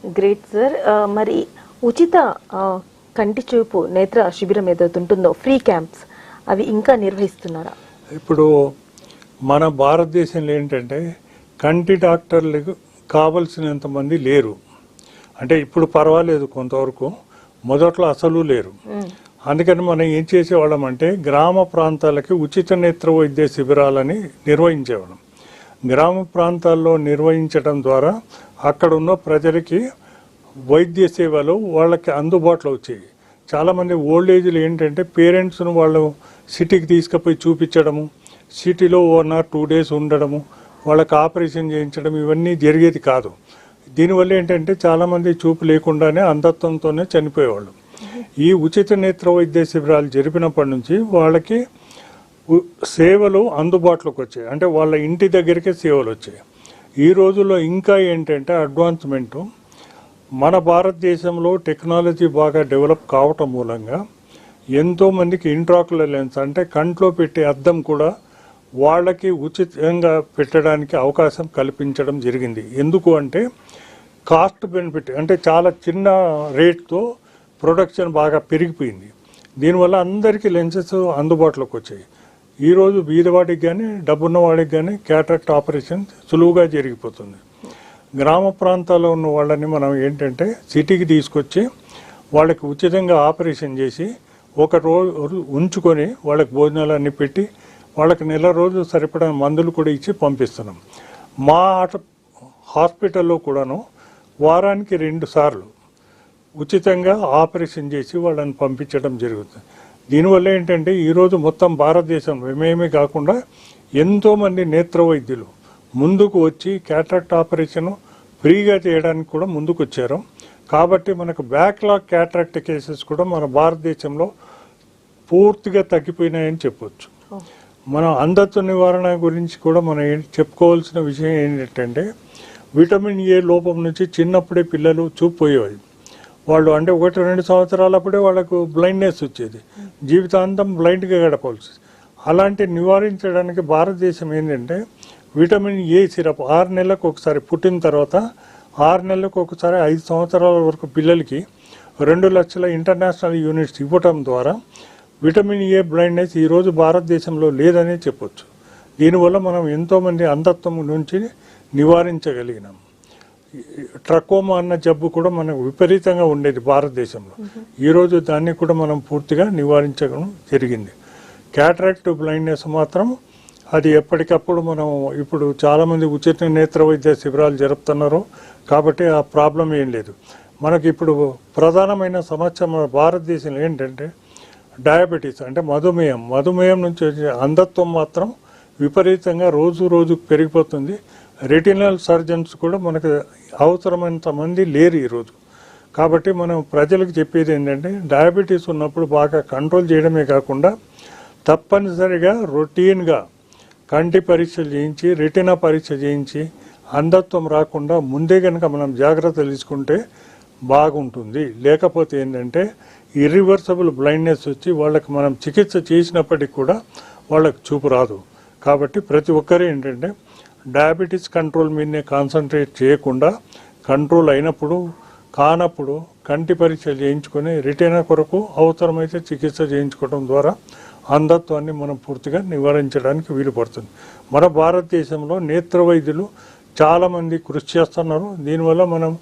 Great sir. మరి ఉచిత కంటి చూపు నేత్ర శిబిరం ఏదైతే ఉంటుందో ఫ్రీ క్యాంప్స్ అవి ఇంకా నిర్వహిస్తున్నారా? ఇప్పుడు మన భారతదేశంలో ఏంటంటే కంటి డాక్టర్లకు కావలసినంత మంది లేరు. అంటే ఇప్పుడు పర్వాలేదు కొంతవరకు, మొదట్లో అసలు లేరు. అందుకని మనం ఏం చేసేవాళ్ళం అంటే గ్రామ ప్రాంతాలకి ఉచిత నేత్ర వైద్య శిబిరాలని నిర్వహించేవాళ్ళం. గ్రామ ప్రాంతాల్లో నిర్వహించడం ద్వారా అక్కడ ఉన్న ప్రజలకి వైద్య సేవలు వాళ్ళకి అందుబాటులో వచ్చాయి. చాలామంది ఓల్డ్ ఏజ్లు ఏంటంటే పేరెంట్స్ను వాళ్ళు సిటీకి తీసుకుపోయి చూపించడము, సిటీలో 1 or 2 days ఉండడము, వాళ్ళకి ఆపరేషన్ చేయించడం ఇవన్నీ జరిగేది కాదు. దీనివల్ల ఏంటంటే చాలామంది చూపు లేకుండానే అంధత్వంతోనే చనిపోయేవాళ్ళు. ఈ ఉచిత నేత్ర వైద్య శిబిరాలు జరిపినప్పటి నుంచి వాళ్ళకి సేవలు అందుబాటులోకి వచ్చాయి. అంటే వాళ్ళ ఇంటి దగ్గరికే సేవలు వచ్చాయి. ఈ రోజుల్లో ఇంకా ఏంటంటే అడ్వాన్స్మెంటు, మన భారతదేశంలో టెక్నాలజీ బాగా డెవలప్ కావటం మూలంగా ఎంతోమందికి ఇంట్రాక్యులర్ లెన్స్ అంటే కంట్లో పెట్టే అద్దం కూడా వాళ్ళకి ఉచితంగా పెట్టడానికి అవకాశం కల్పించడం జరిగింది. ఎందుకు అంటే కాస్ట్ బెనిఫిట్, అంటే చాలా చిన్న రేట్తో ప్రొడక్షన్ బాగా పెరిగిపోయింది. దీనివల్ల అందరికీ లెన్సెస్ అందుబాటులోకి వచ్చాయి. ఈరోజు బీదవాడికి కానీ డబ్బున్న వాడికి కానీ క్యాటరాక్ట్ ఆపరేషన్ సులువుగా జరిగిపోతుంది. గ్రామ ప్రాంతాల్లో ఉన్న వాళ్ళని మనం ఏంటంటే సిటీకి తీసుకొచ్చి వాళ్ళకి ఉచితంగా ఆపరేషన్ చేసి 1 రోజు ఉంచుకొని వాళ్ళకి భోజనాలన్నీ పెట్టి వాళ్ళకి నెల రోజులు సరిపడా మందులు కూడా ఇచ్చి పంపిస్తున్నాం. మా హాస్పిటల్లో కూడాను వారానికి 2 సార్లు ఉచితంగా ఆపరేషన్ చేసి వాళ్ళని పంపించడం జరుగుతుంది. దీనివల్ల ఏంటంటే ఈరోజు మొత్తం భారతదేశంలో మేమే కాకుండా ఎంతోమంది నేత్ర వైద్యులు ముందుకు వచ్చి క్యాటరాక్ట్ ఆపరేషన్ ఫ్రీగా చేయడానికి కూడా ముందుకు వచ్చారు. కాబట్టి మనకు బ్యాక్లాగ్ క్యాటరాక్ట్ కేసెస్ కూడా మన భారతదేశంలో పూర్తిగా తగ్గిపోయినాయని చెప్పొచ్చు. మనం అంధత్వ నివారణ గురించి కూడా మనం చెప్పుకోవాల్సిన విషయం ఏంటంటే విటమిన్ ఏ లోపం నుంచి చిన్నప్పుడే పిల్లలు చూపుపోయేవాళ్ళు. వాళ్ళు అంటే 1-2 సంవత్సరాలప్పుడే వాళ్ళకు బ్లైండ్నెస్ వచ్చేది, జీవితాంతం బ్లైండ్గా గడపవలసి. అలాంటి నివారించడానికి భారతదేశం ఏంటంటే విటమిన్ ఏ సిరప్ 6 నెలలకు ఒకసారి, పుట్టిన తర్వాత 6 నెలలకు ఒకసారి 5 సంవత్సరాల వరకు పిల్లలకి 2 లక్షల ఇంటర్నేషనల్ యూనిట్స్ ఇవ్వటం ద్వారా విటమిన్ ఏ బ్లైండ్నెస్ ఈరోజు భారతదేశంలో లేదనే చెప్పొచ్చు. దీనివల్ల మనం ఎంతోమంది అంధత్వం నుంచి నివారించగలిగినాం. ట్రకోమా అన్న జబ్బు కూడా మనకు విపరీతంగా ఉండేది భారతదేశంలో. ఈరోజు దాన్ని కూడా మనం పూర్తిగా నివారించడం జరిగింది. క్యాటరాక్ట్ బ్లైండ్నెస్ మాత్రం అది ఎప్పటికప్పుడు మనం ఇప్పుడు చాలామంది ఉచిత నేత్ర వైద్య శిబిరాలు జరుపుతున్నారు కాబట్టి ఆ ప్రాబ్లం ఏం లేదు. మనకి ఇప్పుడు ప్రధానమైన సమస్య మన భారతదేశంలో ఏంటంటే డయాబెటీస్ అంటే మధుమేహం నుంచి వచ్చే అంధత్వం మాత్రం విపరీతంగా రోజుకు పెరిగిపోతుంది. రెటినల్ సర్జన్స్ కూడా మనకు అవసరమైనంత మంది లేరు ఈరోజు. కాబట్టి మనం ప్రజలకు చెప్పేది ఏంటంటే డయాబెటీస్ ఉన్నప్పుడు బాగా కంట్రోల్ చేయడమే కాకుండా తప్పనిసరిగా రొటీన్గా కంటి పరీక్షలు చేయించి రెటినా పరీక్ష చేయించి అంధత్వం రాకుండా ముందే కనుక మనం జాగ్రత్తలు తీసుకుంటే బాగుంటుంది. లేకపోతే ఏంటంటే ఇర్రివర్సబుల్ బ్లైండ్నెస్ వచ్చి వాళ్ళకి మనం చికిత్స చేసినప్పటికి కూడా వాళ్ళకి చూపు రాదు. కాబట్టి ప్రతి ఒక్కరు ఏంటంటే డయాబెటీస్ కంట్రోల్ మీదనే కాన్సన్ట్రేట్ చేయకుండా కంట్రోల్ అయినప్పుడు కానప్పుడు కంటి పరీక్షలు చేయించుకొని రెటీనా కొరకు అవసరమైతే చికిత్స చేయించుకోవడం ద్వారా అంధత్వాన్ని మనం పూర్తిగా నివారించడానికి వీలు పడుతుంది. మన భారతదేశంలో నేత్ర వైద్యులు చాలామంది కృషి చేస్తున్నారు. దీనివల్ల మనం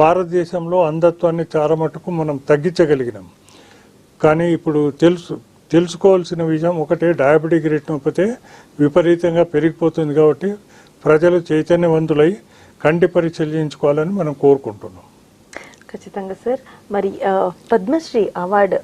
భారతదేశంలో అంధత్వాన్ని చాలా మటుకు మనం తగ్గించగలిగినాం. కానీ ఇప్పుడు తెలుసుకోవాల్సిన విషయం ఒకటే, డయాబెటిక్ రెటినోపతి విపరీతంగా పెరిగిపోతుంది. కాబట్టి ప్రజలు చైతన్యవంతులై కంటి పరీక్షలు చేయించుకోవాలని మనం కోరుకుంటున్నాం. ఖచ్చితంగా సార్. మరి పద్మశ్రీ అవార్డు